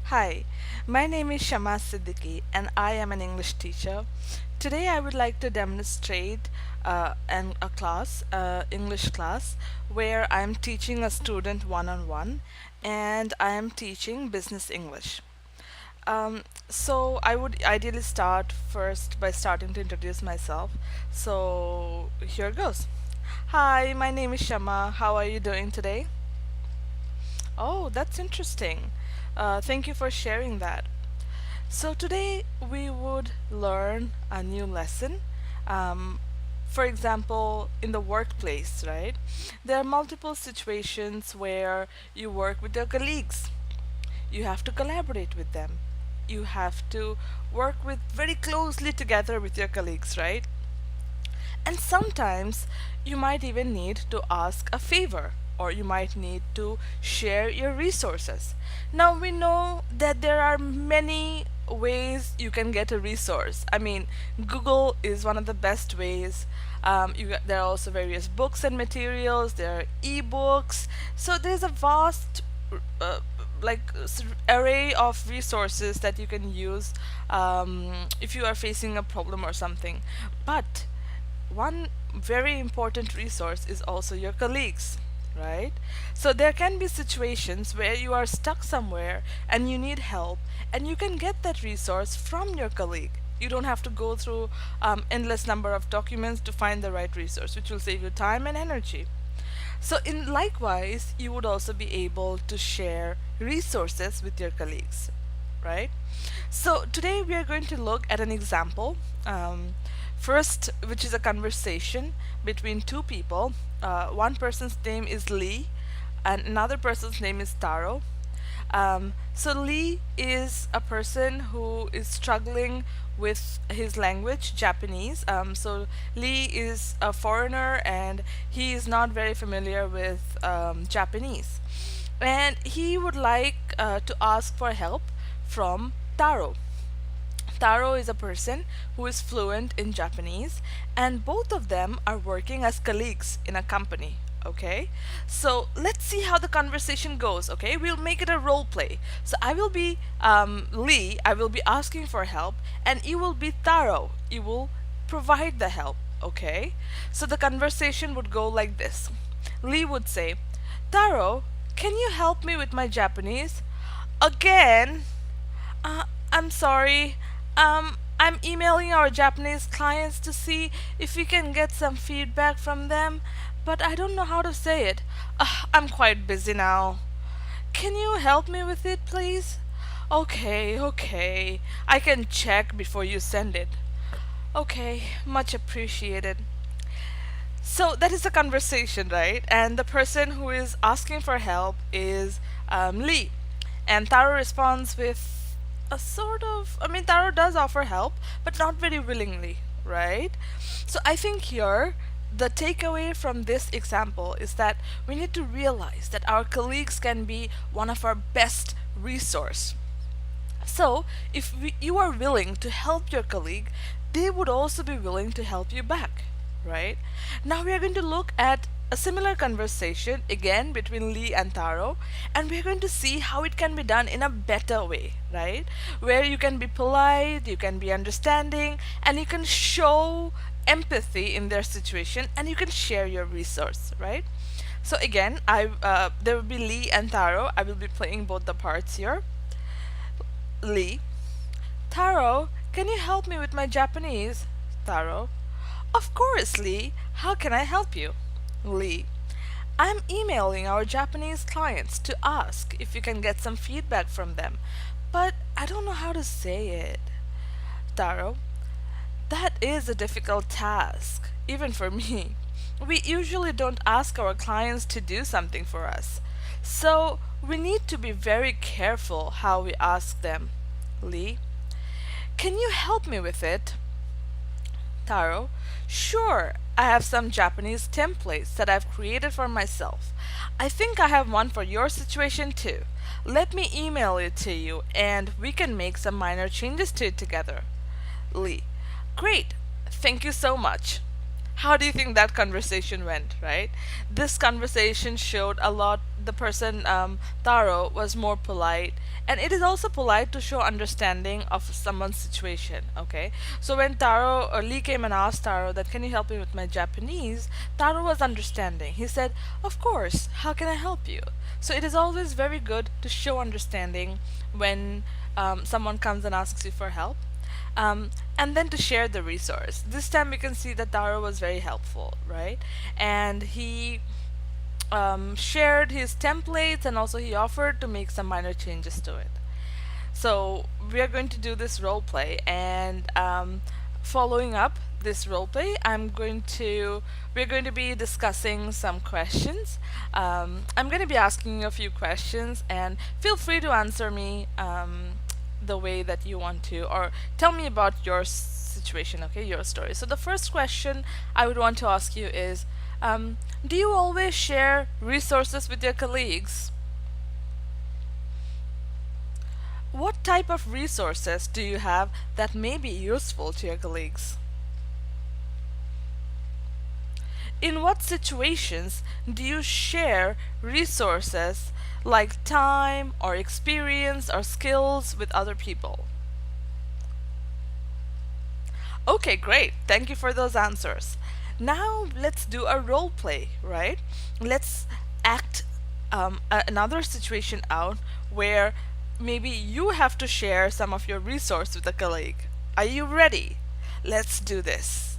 Hi, my name is Shama Siddiqui and I am an English teacher. Today I would like to demonstrate a class, English class, where I am teaching a student one-on-one and I am teaching business English. So I would ideally start first by starting to introduce myself. So here goes. Hi, my name is Shama. How are you doing today? Oh, that's interesting. Thank you for sharing that. So today we would learn a new lesson. Um, for example, in the workplace, right? There are multiple situations where you work with your colleagues. You have to collaborate with them. You have to work with very closely together with your colleagues, right? And sometimes you might even need to ask a favor or you might need to share your resources. Now we know that there are many ways you can get a resource. I mean, Google is one of the best ways. There are also various books and materials, there are ebooks. So there's a vast uh, array of resources that you can use if you are facing a problem or something. But one very important resource is also your colleagues, right? So there can be situations where you are stuck somewhere and you need help, and you can get that resource from your colleague. You don't have to go through endless number of documents to find the right resource, which will save you time and energy. So in likewise, you would also be able to share resources with your colleagues, right? So today we are going to look at an example. First, which is a conversation between two people. One person's name is Lee, and another person's name is Taro. So Lee is a person who is struggling with his language, Japanese. So Lee is a foreigner and he is not very familiar with Japanese. And he would like to ask for help from Taro. Taro is a person who is fluent in Japanese, and both of them are working as colleagues in a company. Okay, so let's see how the conversation goes. Okay, we'll make it a role play. So I will be Lee, I will be asking for help, and you will be Taro. You will provide the help. Okay, so the conversation would go like this. Lee would say, Taro, can you help me with my Japanese? Again? I'm sorry. I'm emailing our Japanese clients to see if we can get some feedback from them, but I don't know how to say it. I'm quite busy now. Can you help me with it, please? Okay, okay. I can check before you send it. Okay, much appreciated. So that is a conversation, right? And the person who is asking for help is Lee. And Taro responds with a sort of, I mean, Taro does offer help, but not very willingly, right? So I think here, the takeaway from this example is that we need to realize that our colleagues can be one of our best resource. So, if you are willing to help your colleague, they would also be willing to help you back, right? Now we are going to look at a similar conversation again between Lee and Taro, and we're going to see how it can be done in a better way, right? Where you can be polite, you can be understanding, and you can show empathy in their situation, and you can share your resource, right? So again, there will be Lee and Taro. I will be playing both the parts here. Lee. Taro, can you help me with my Japanese? Taro. Of course, Lee. How can I help you? Lee. I'm emailing our Japanese clients to ask if you can get some feedback from them, but I don't know how to say it. Taro. That is a difficult task, even for me. We usually don't ask our clients to do something for us, so we need to be very careful how we ask them. Lee. Can you help me with it? Taro. Sure, I have some Japanese templates that I've created for myself. I think I have one for your situation too. Let me email it to you and we can make some minor changes to it together. Lee. Great. Thank you so much. How do you think that conversation went, right? This conversation showed a lot the person, Taro, was more polite, and it is also polite to show understanding of someone's situation. Okay, so when Taro or Lee came and asked Taro that, can you help me with my Japanese, Taro was understanding. He said, of course, how can I help you? So it is always very good to show understanding when someone comes and asks you for help, um, and then to share the resource. This time we can see that Taro was very helpful, right? And he shared his templates, and also he offered to make some minor changes to it. So we are going to do this role play, and following up this role play, we're going to be discussing some questions. I'm going to be asking you a few questions, and feel free to answer me the way that you want to, or tell me about your situation, okay, your story. So the first question I would want to ask you is, do you always share resources with your colleagues? What type of resources do you have that may be useful to your colleagues? In what situations do you share resources like time or experience or skills with other people? Okay, great. Thank you for those answers. Now let's do a role play, right? Let's act another situation out where maybe you have to share some of your resource with a colleague. Are you ready? Let's do this.